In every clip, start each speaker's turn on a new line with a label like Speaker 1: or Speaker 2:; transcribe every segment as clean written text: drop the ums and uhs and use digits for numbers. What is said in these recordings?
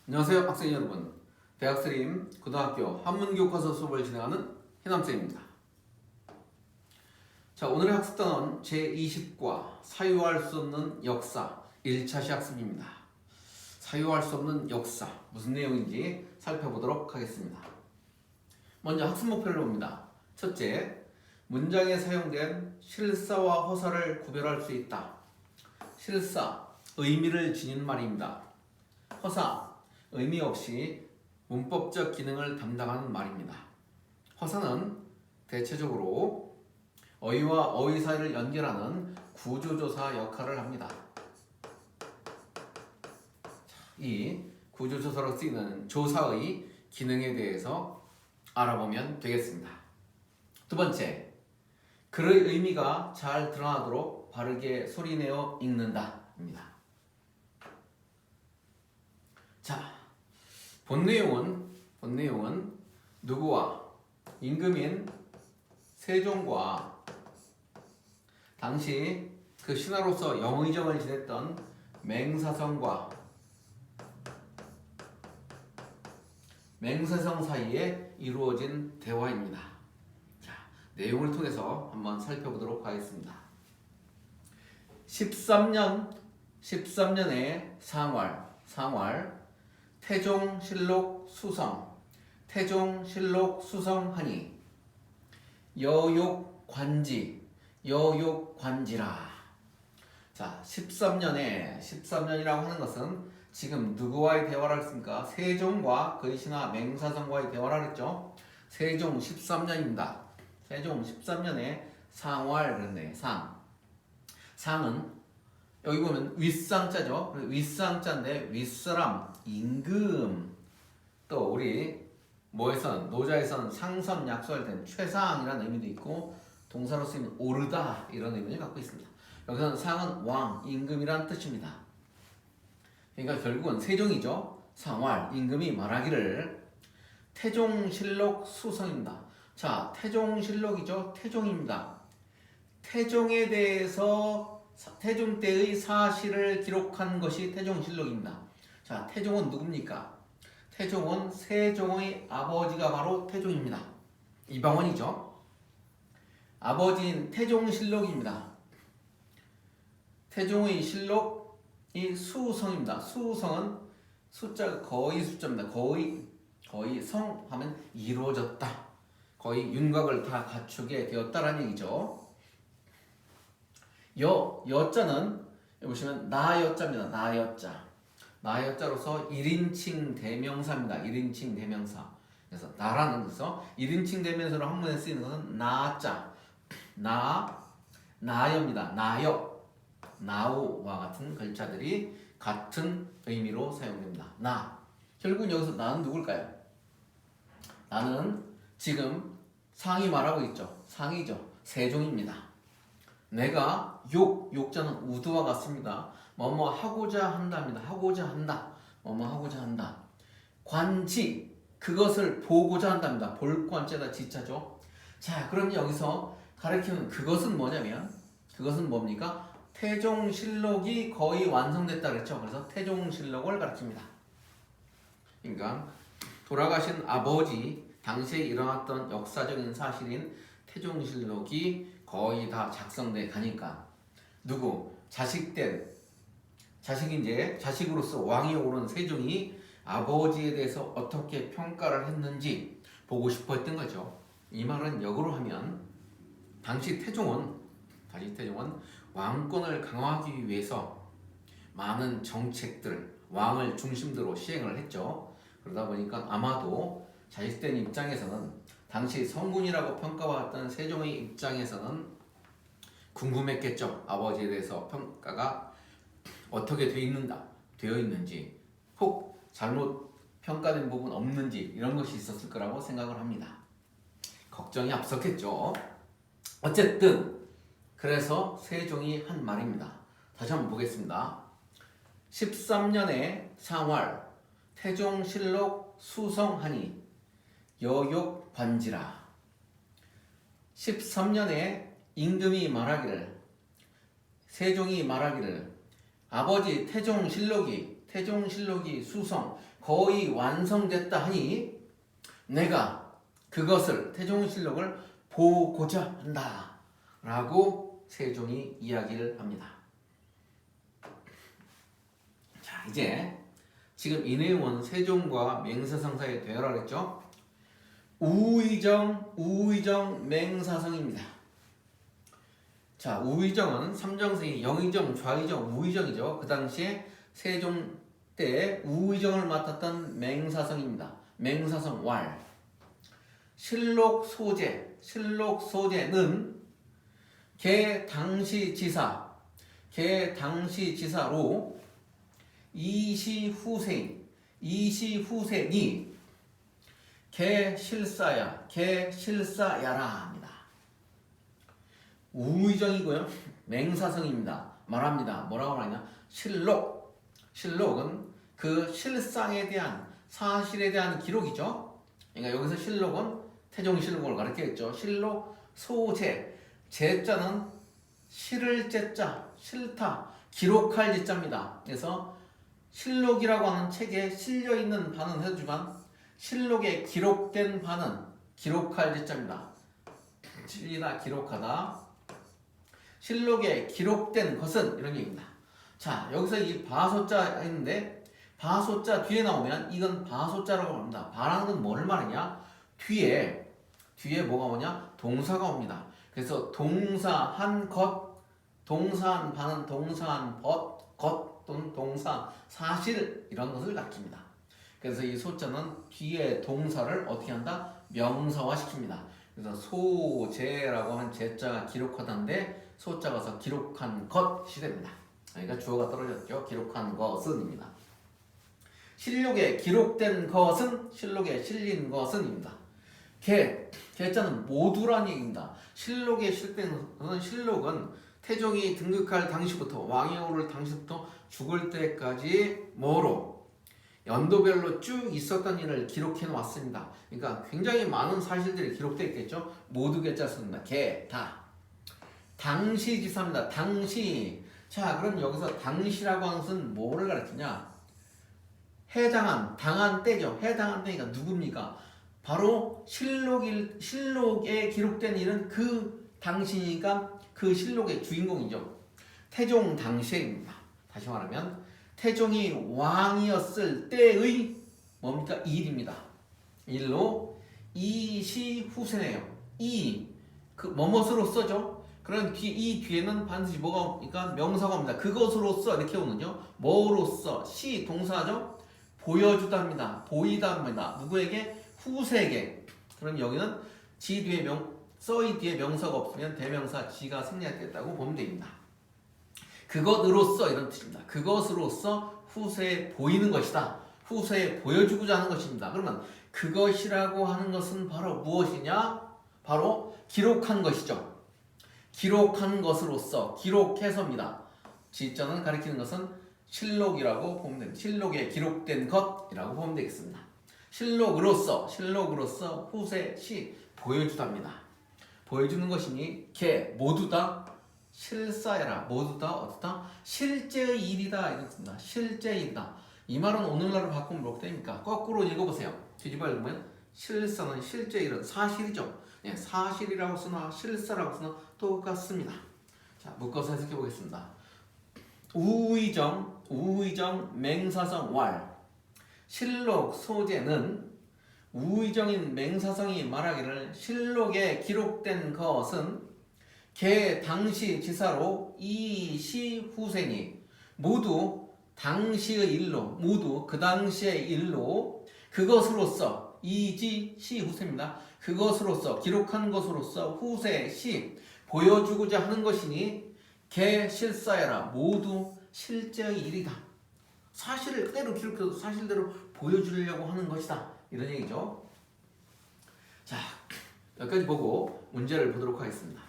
Speaker 1: 안녕하세요 학생 여러분, 대학스림 고등학교 한문교과서 수업을 진행하는 희남쌤입니다. 자, 오늘의 학습단원 제20과 사유할 수 없는 역사 1차 시학습입니다. 사유할 수 없는 역사 무슨 내용인지 살펴보도록 하겠습니다. 먼저 학습 목표를 봅니다. 첫째, 문장에 사용된 실사와 허사를 구별할 수 있다. 실사, 의미를 지닌 말입니다. 허사, 의미 없이 문법적 기능을 담당하는 말입니다. 허사는 대체적으로 어휘와 어휘 사이를 연결하는 구조조사 역할을 합니다. 이 구조조사로 쓰이는 조사의 기능에 대해서 알아보면 되겠습니다. 두 번째, 글의 의미가 잘 드러나도록 바르게 소리내어 읽는다 입니다. 자, 본 내용은 누구와 임금인 세종과 당시 그 신하로서 영의정을 지냈던 맹사성과 맹사성 사이에 이루어진 대화입니다. 자, 내용을 통해서 한번 살펴보도록 하겠습니다. 13년의 상활 태종실록 수성하니 여욕관지라. 자, 13년이라고 하는 것은 지금 누구와의 대화를 했습니까? 세종과 그의 신하 맹사성과의 대화를 했죠. 세종 13년입니다. 세종 13년에 상활 그랬네. 상은 여기 보면 윗상자죠. 윗상자인데 윗사람, 임금, 또 우리 노자에서는 상선, 약소할 때는 최상이라는 의미도 있고 동사로 쓰이면 오르다 이런 의미를 갖고 있습니다. 여기서는 상은 왕, 임금이라는 뜻입니다. 그러니까 결국은 세종이죠. 상활, 임금이 말하기를 태종실록 수성입니다. 자, 태종실록이죠. 태종입니다. 태종에 대해서 태종 때의 사실을 기록한 것이 태종실록입니다. 자, 태종은 누굽니까? 태종은 세종의 아버지가 바로 태종입니다. 이방원이죠. 아버지인 태종실록입니다. 태종의 실록이 수성입니다. 수성은 숫자가 거의 숫자입니다. 거의 성 하면 이루어졌다. 거의 윤곽을 다 갖추게 되었다라는 얘기죠. 여자는 여기 보시면 나여자입니다. 나여자로서 1인칭 대명사입니다. 1인칭 대명사. 그래서 나라는 것에서 1인칭 대명사로 한문에 쓰이는 것은 나자, 나여입니다. 나우와 같은 글자들이 같은 의미로 사용됩니다. 결국 여기서 나는 누굴까요? 나는 지금 상이 말하고 있죠. 상이죠. 세종입니다. 내가 욕자는 우드와 같습니다. 뭐뭐 하고자 한다입니다. 하고자 한다. 뭐뭐 하고자 한다. 관지, 그것을 보고자 한답니다. 볼 관자다 지자죠. 자, 그럼 여기서 가리키는 그것은 뭐냐면, 그것은 뭡니까? 태종실록이 거의 완성됐다 그랬죠. 그래서 태종실록을 가리킵니다. 그러니까 돌아가신 아버지 당시에 일어났던 역사적인 사실인 태종실록이 거의 다 작성돼 가니까 자식으로서 왕이 오른 세종이 아버지에 대해서 어떻게 평가를 했는지 보고 싶어 했던 거죠. 이 말은 역으로 하면 당시 태종은 왕권을 강화하기 위해서 많은 정책들, 왕을 중심으로 시행을 했죠. 그러다 보니까 아마도 자식된 입장에서는 당시 성군이라고 평가받았던 세종의 입장에서는 궁금했겠죠. 아버지에 대해서 평가가 어떻게 되어 있는지, 혹 잘못 평가된 부분 없는지 이런 것이 있었을 거라고 생각을 합니다. 걱정이 앞섰겠죠. 어쨌든 그래서 세종이 한 말입니다. 다시 한번 보겠습니다. 13년에 상활 태종실록 수성하니 여욕관지라. 13년에 임금이 말하기를, 세종이 말하기를 아버지 태종실록이 수성 거의 완성됐다 하니 내가 그것을 태종실록을 보고자 한다 라고 세종이 이야기를 합니다. 자, 이제 지금 이 내용은 세종과 맹사성 사이에 대화를 했죠. 우의정, 맹사성입니다. 자, 우의정은 삼정승이 영의정, 좌의정, 우의정이죠. 그 당시에 세종 때 우의정을 맡았던 맹사성입니다. 맹사성 왈. 실록 소재는 개 당시 지사로 이시후생이 개실사야라 합니다. 우의정이고요. 맹사성입니다. 말합니다. 뭐라고 하냐? 실록은 그 실상에 대한 사실에 대한 기록이죠. 그러니까 여기서 실록은 태종실록을 가리키겠죠. 실록 소재 제자는 실을 제자 싫다 기록할 제자입니다. 그래서 실록이라고 하는 책에 실려 있는 바는 해주지만 실록에 기록된 바는 기록할 제자입니다. 실리다 기록하다. 실록에 기록된 것은 이런 얘기입니다. 자, 여기서 이 바소자 있는데 바소자 뒤에 나오면 이건 바소자라고 합니다. 바라는 건 뭘 말하냐? 뒤에 뭐가 오냐? 동사가 옵니다. 그래서 동사한 것, 동사한 바는 동사한 것 또는 동사 사실 이런 것을 가리킵니다. 그래서 이 소자는 뒤에 동사를 어떻게 한다? 명사화시킵니다. 그래서 소재라고 하면 제자가 기록하다인데 소자가 서 기록한 것이 됩니다. 그러니까 주어가 떨어졌죠. 기록한 것은입니다. 실록에 기록된 것은 실록에 실린 것은입니다. 개자는 모두란 얘기입니다. 실록에 실된 것은 실록은 태종이 등극할 당시부터 왕위 오를 당시부터 죽을 때까지 뭐로 연도별로 쭉 있었던 일을 기록해 놓았습니다. 그러니까 굉장히 많은 사실들이 기록되어 있겠죠. 모두 개자 씁니다. 당시 지사입니다. 당시. 자, 그럼 여기서 당시라고 하는 것은 뭐를 가르치냐? 당한 때죠. 해당한 때니까 누굽니까? 바로 실록에 기록된 일은 그 당시니까 그 실록의 주인공이죠. 태종 당시에입니다. 다시 말하면 태종이 왕이었을 때의 뭡니까? 일입니다. 일로 이시후세네요. 그 뭐뭇으로써죠. 그런 이 뒤에는 반드시 뭐가 옵니까? 명사가 옵니다. 그것으로써 이렇게 오는요. 뭐로써 동사죠. 보여주다 합니다. 보이다 합니다. 누구에게? 후세에게. 그럼 여기는 지 뒤에 써이 뒤에 명사가 없으면 대명사 지가 생략됐다고 보면 됩니다. 그것으로써 이런 뜻입니다. 그것으로써 후세에 보이는 것이다. 후세에 보여주고자 하는 것입니다. 그러면 그것이라고 하는 것은 바로 무엇이냐? 바로 기록한 것이죠. 기록한 것으로써 기록해서입니다. 지자는 가리키는 것은 실록이라고 보면 됩니다. 실록에 기록된 것이라고 보면 되겠습니다. 실록으로써 후세 보여주답니다. 보여주는 것이니 모두 다 실사야라 모두 다 어떻다? 실제의 일이다 이런 뜻입니다. 실제의 일이다. 이 말은 오늘날로 바꾸면 뭐가 됩니까? 거꾸로 읽어보세요. 뒤집어 읽으면 실사는 실제 일은 사실이죠. 사실이라고 쓰나 실사라고 쓰나 똑같습니다. 자, 묶어서 해석해 보겠습니다. 우의정, 맹사성 왈. 실록 소재는 우의정인 맹사성이 말하기를 실록에 기록된 것은 개 당시 지사로 이시후생이 모두 당시의 일로 모두 그 당시의 일로 그것으로써 이지시후세입니다. 그것으로써 기록한 것으로써 후세시 보여주고자 하는 것이니 개실사야라 모두 실제의 일이다. 사실을 그대로 기록해서 사실대로 보여주려고 하는 것이다. 이런 얘기죠. 자, 여기까지 보고 문제를 보도록 하겠습니다.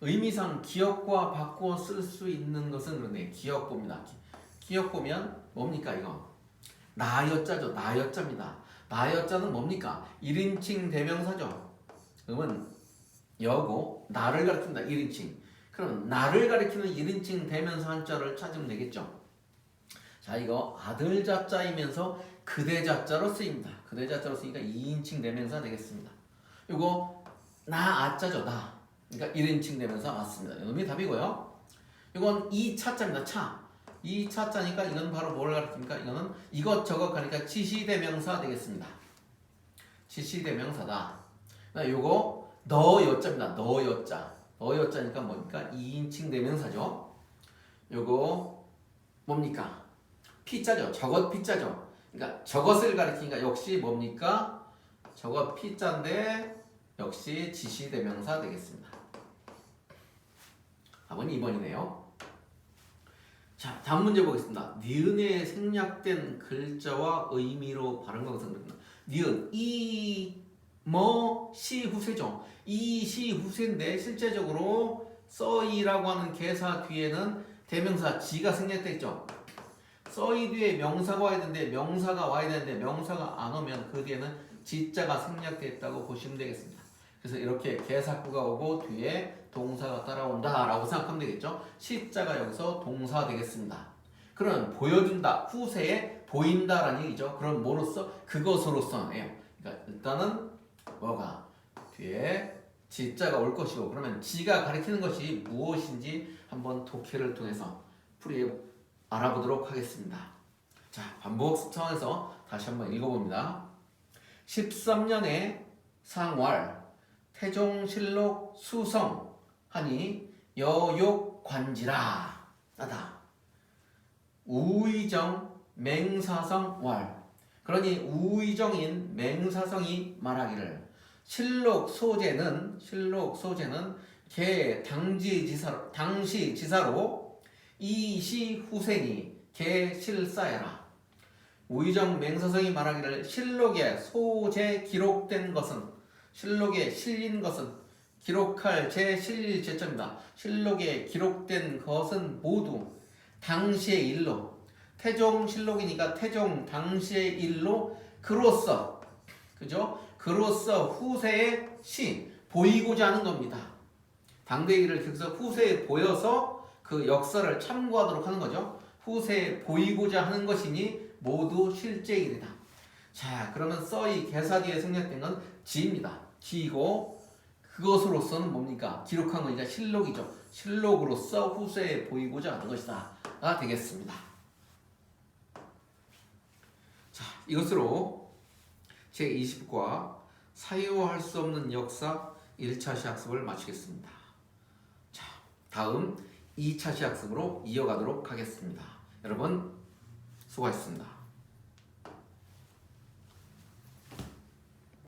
Speaker 1: 의미상 기역과 바꾸어 쓸 수 있는 것은 그러네. 기역보입니다. 기역보면 뭡니까 이거? 나여자죠. 나여자입니다. 나여자는 뭡니까? 1인칭 대명사죠. 그러면 여고 나를 가리킨다. 1인칭. 그럼 나를 가리키는 1인칭 대명사 한자를 찾으면 되겠죠. 자, 이거 아들 자자이면서 그대 자자로 쓰입니다. 그대 자자로 쓰니까 2인칭 대명사 되겠습니다. 이거 나 아자죠, 나. 그러니까 1인칭 대명사 맞습니다. 이놈이 답이고요. 이건 이 차자입니다. 차. 이 차자니까 이건 바로 뭘 가르칩니까? 이거는 이것저것 가니까 지시대명사 되겠습니다. 지시대명사다. 요거 너 여자입니다. 너 여자. 너 여자니까 뭡니까? 2인칭 대명사죠. 요거 뭡니까? 피자죠. 저것 피자죠. 그러니까 저것을 가리키니까 역시 뭡니까? 저것 피자인데 역시 지시대명사 되겠습니다. 답은 2번이네요. 자, 다음 문제 보겠습니다. 니은에 생략된 글자와 의미로 발음 강사입니다. 니은 이, 뭐, 시 후세죠. 이, 시 후세인데 실제적으로 써이라고 하는 개사 뒤에는 대명사 지가 생략돼 있죠. 써이 뒤에 명사가 와야 되는데 명사가 와야 되는데 명사가 안 오면 그 뒤에는 지자가 생략돼 있다고 보시면 되겠습니다. 그래서 이렇게 개사구가 오고 뒤에 동사가 따라온다 라고 생각하면 되겠죠. 시자가 여기서 동사 되겠습니다. 그럼 보여준다, 후세에 보인다라는 얘기죠. 그럼 뭐로써? 그것으로서예요. 그러니까 일단은 뭐가 뒤에 지자가 올 것이고 그러면 지가 가리키는 것이 무엇인지 한번 독해를 통해서 알아보도록 하겠습니다. 자, 반복 차원에서 다시 한번 읽어봅니다. 13년의 상월 태종실록 수성하니 여욕관지라 나다. 우의정 맹사성 그러니 우의정인 맹사성이 말하기를 실록 소재는 개 당시 지사로 이시 후생이 개 실사야라. 우의정 맹사성이 말하기를 실록에 소재 기록된 것은 실록에 실린 것은 기록할 실릴 제점이다. 실록에 기록된 것은 모두 당시의 일로 태종실록이니까 태종 당시의 일로 그로써 그죠? 그로써 후세의 시 보이고자 하는 겁니다. 당대 일을 계속해서 후세에 보여서 그 역사를 참고하도록 하는 거죠. 후세에 보이고자 하는 것이니 모두 실제 일이다. 자, 그러면 써이 개사 뒤에 생략된 건 지입니다. 기이고 그것으로서는 뭡니까? 기록한 건 이제 실록이죠. 실록으로서 후세에 보이고자 하는 것이다. 가 되겠습니다. 자, 이것으로 제20과 사유할 수 없는 역사 1차 시학습을 마치겠습니다. 자, 다음 2차 시학습으로 이어가도록 하겠습니다. 여러분 수고하셨습니다.